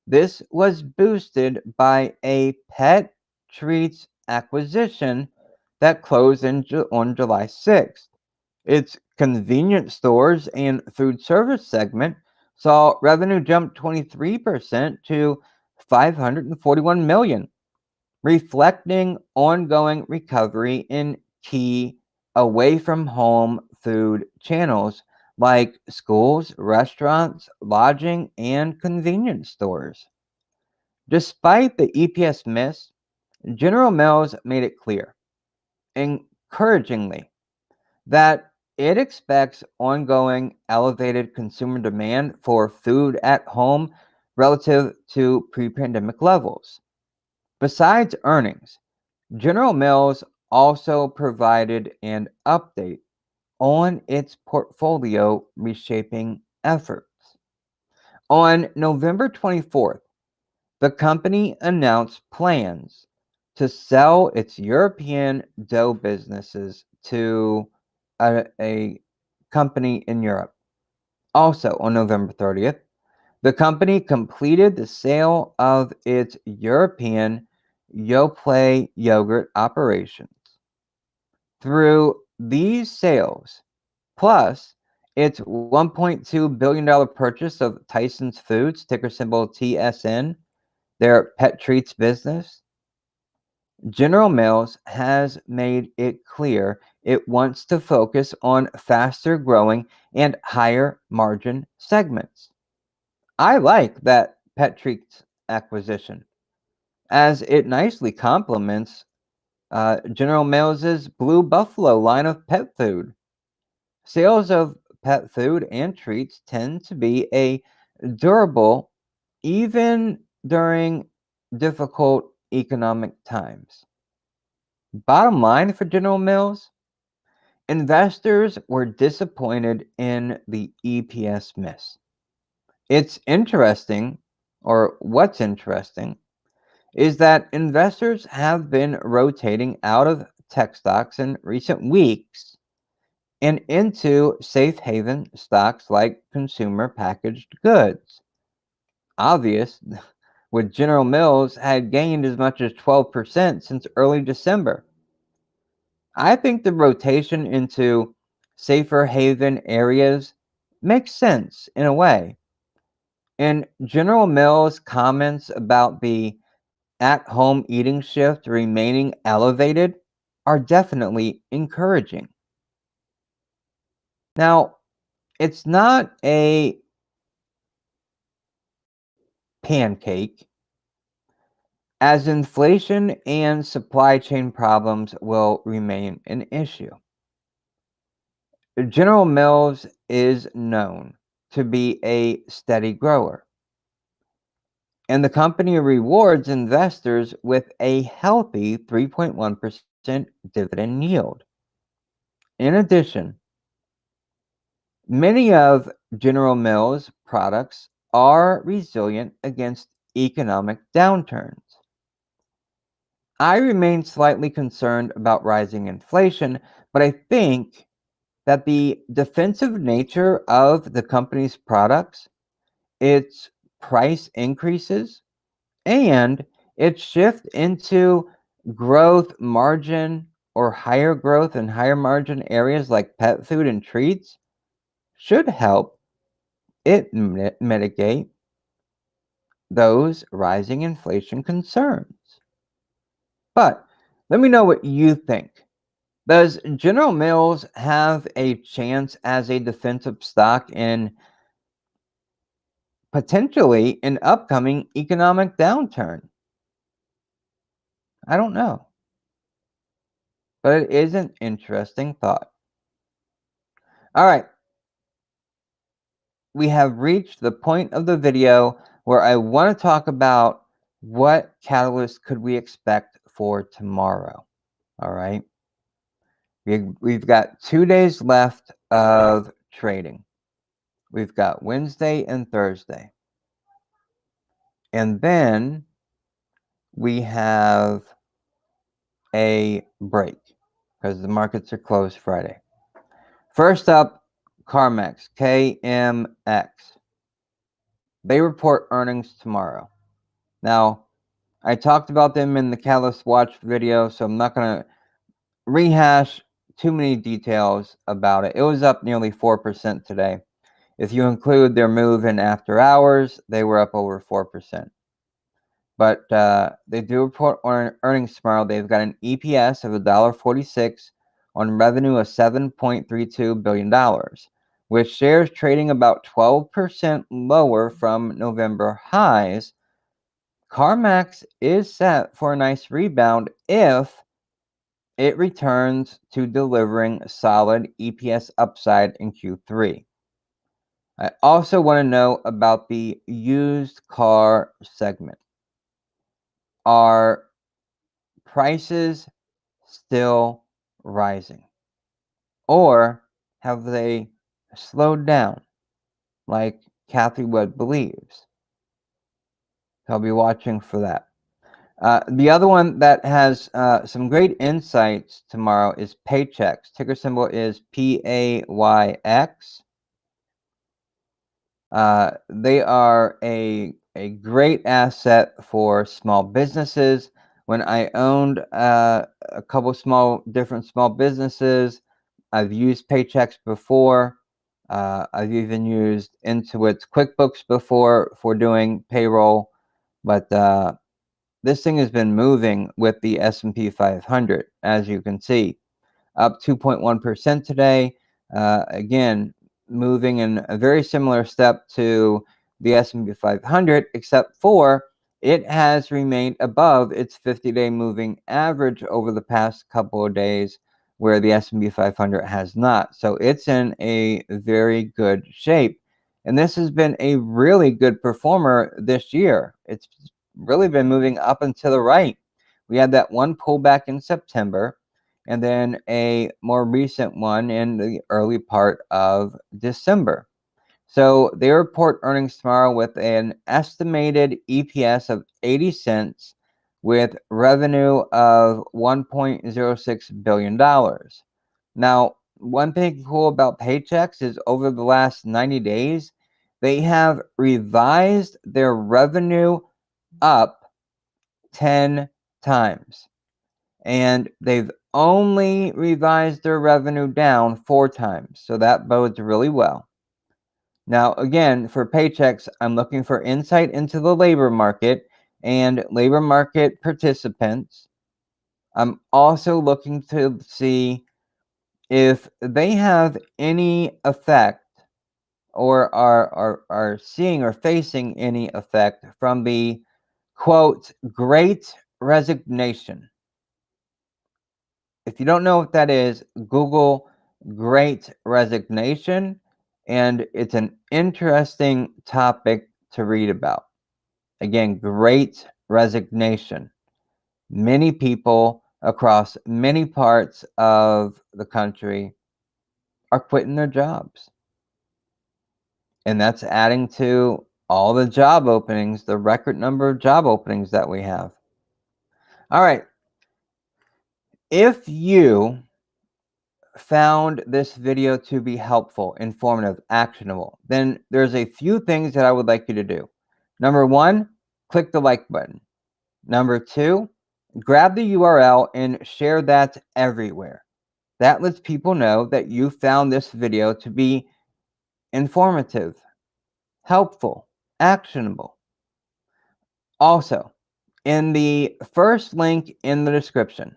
this was boosted by a pet treats acquisition that closed on July 6th. Its convenience stores and food service segment saw revenue jump 23% to 541 million, reflecting ongoing recovery in key away from home food channels like schools, restaurants, lodging, and convenience stores. Despite the EPS miss, General Mills made it clear, encouragingly, that it expects ongoing elevated consumer demand for food at home relative to pre-pandemic levels. Besides earnings, General Mills also provided an update on its portfolio reshaping efforts. On November 24th, the company announced plans to sell its European dough businesses to a company in Europe. Also, on November 30th, the company completed the sale of its European Yoplait yogurt operations. Through these sales, plus its $1.2 billion purchase of Tyson's Foods, ticker symbol TSN, their pet treats business, General Mills has made it clear it wants to focus on faster growing and higher margin segments. I like that pet treats acquisition, as it nicely complements General Mills' Blue Buffalo line of pet food. Sales of pet food and treats tend to be a durable even during difficult economic times. Bottom line for General Mills, investors were disappointed in the EPS miss. It's interesting, or what's interesting, is that investors have been rotating out of tech stocks in recent weeks and into safe haven stocks like consumer packaged goods. Obvious, with General Mills had gained as much as 12% since early December. I think the rotation into safer haven areas makes sense in a way. And General Mills' comments about the at-home eating shift remaining elevated are definitely encouraging. Now, it's not a pancake, as inflation and supply chain problems will remain an issue. General Mills is known to be a steady grower, and the company rewards investors with a healthy 3.1% dividend yield. In addition, many of General Mills' products are resilient against economic downturns. I remain slightly concerned about rising inflation, but I think that the defensive nature of the company's products, its price increases, and its shift into growth margin or higher growth and higher margin areas like pet food and treats should help it mitigate those rising inflation concerns. But let me know what you think. Does General Mills have a chance as a defensive stock in potentially an upcoming economic downturn? I don't know, but it is an interesting thought. All right, we have reached the point of the video where I want to talk about what catalyst could we expect for tomorrow. All right, we've got 2 days left of trading. We've got Wednesday and Thursday. And then we have a break because the markets are closed Friday. First up, CarMax, KMX. They report earnings tomorrow. Now, I talked about them in the Catalyst Watch video, so I'm not going to rehash too many details about it. It was up nearly 4% today. If you include their move in after hours, they were up over 4%. But they do report earnings tomorrow. They've got an EPS of $1.46 on revenue of $7.32 billion, with shares trading about 12% lower from November highs. CarMax is set for a nice rebound if it returns to delivering solid EPS upside in Q3. I also want to know about the used car segment. Are prices still rising? Or have they slowed down like Kathy Wood believes? I'll be watching for that. The other one that has some great insights tomorrow is Paychex. Ticker symbol is PAYX. They are a great asset for small businesses. When I owned a couple different small businesses, I've used Paychex before. I've even used Intuit's QuickBooks before for doing payroll, but this thing has been moving with the S&P 500, as you can see, up 2.1% today. Again, moving in a very similar step to the S&P 500, except for it has remained above its 50-day moving average over the past couple of days, where the S&P 500 has not. So it's in a very good shape. And this has been a really good performer this year. It's really been moving up and to the right. We had that one pullback in September, and then a more recent one in the early part of December. So they report earnings tomorrow with an estimated EPS of 80 cents with revenue of $1.06 billion. Now, one thing cool about Paychex is over the last 90 days, they have revised their revenue up 10 times. And they've only revised their revenue down 4 times. So that bodes really well. Now, again, for paychecks, I'm looking for insight into the labor market and labor market participants. I'm also looking to see if they have any effect or are seeing or facing any effect from the, quote, Great Resignation. If you don't know what that is, Google Great Resignation, and it's an interesting topic to read about. Again, Great Resignation. Many people across many parts of the country are quitting their jobs. And that's adding to all the job openings, the record number of job openings that we have. All right. If you found this video to be helpful, informative, actionable, then there's a few things that I would like you to do. Number one, click the like button. Number two, grab the URL and share that everywhere. That lets people know that you found this video to be informative, helpful, actionable. Also, in the first link in the description,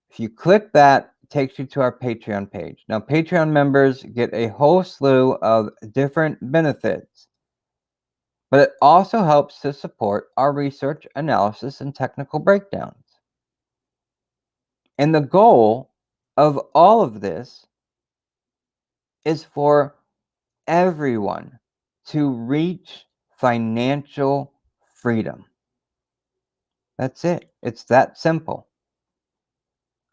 if you click that, it takes you to our Patreon page. Now, Patreon members get a whole slew of different benefits, but it also helps to support our research, analysis, and technical breakdowns. And the goal of all of this is for everyone to reach financial freedom. That's it. It's that simple.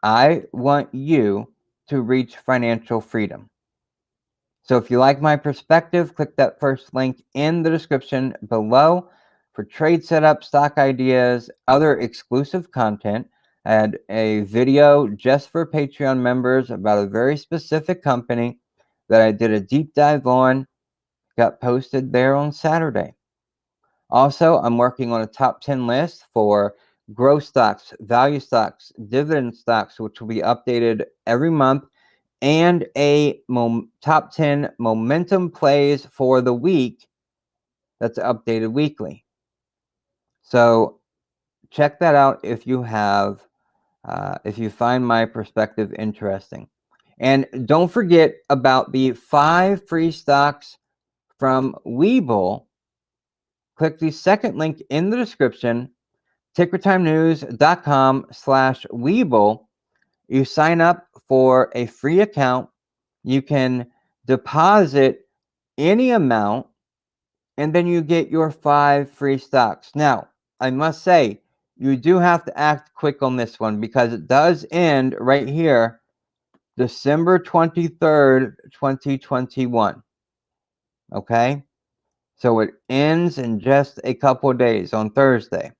I want you to reach financial freedom. So if you like my perspective, click that first link in the description below for trade setup, stock ideas, other exclusive content. I had a video just for Patreon members about a very specific company that I did a deep dive on, got posted there on Saturday. Also, I'm working on a top 10 list for growth stocks, value stocks, dividend stocks, which will be updated every month, and a top 10 momentum plays for the week that's updated weekly. So check that out if you have, if you find my perspective interesting. And don't forget about the 5 free stocks from Webull. Click the second link in the description, tickertimenews.com/Webull. You sign up for a free account. You can deposit any amount, and then you get your 5 free stocks. Now, I must say, you do have to act quick on this one because it does end right here, December 23rd, 2021. Okay? So it ends in just a couple of days on Thursday.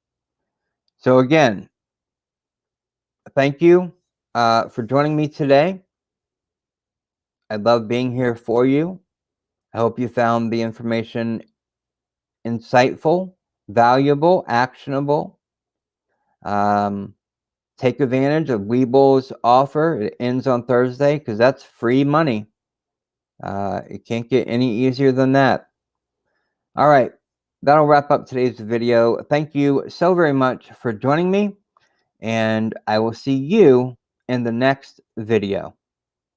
So again, thank you for joining me today. I love being here for you. I hope you found the information insightful, valuable, actionable. Take advantage of Webull's offer. It ends on Thursday because that's free money. It can't get any easier than that. All right. That'll wrap up today's video. Thank you so very much for joining me, and I will see you in the next video.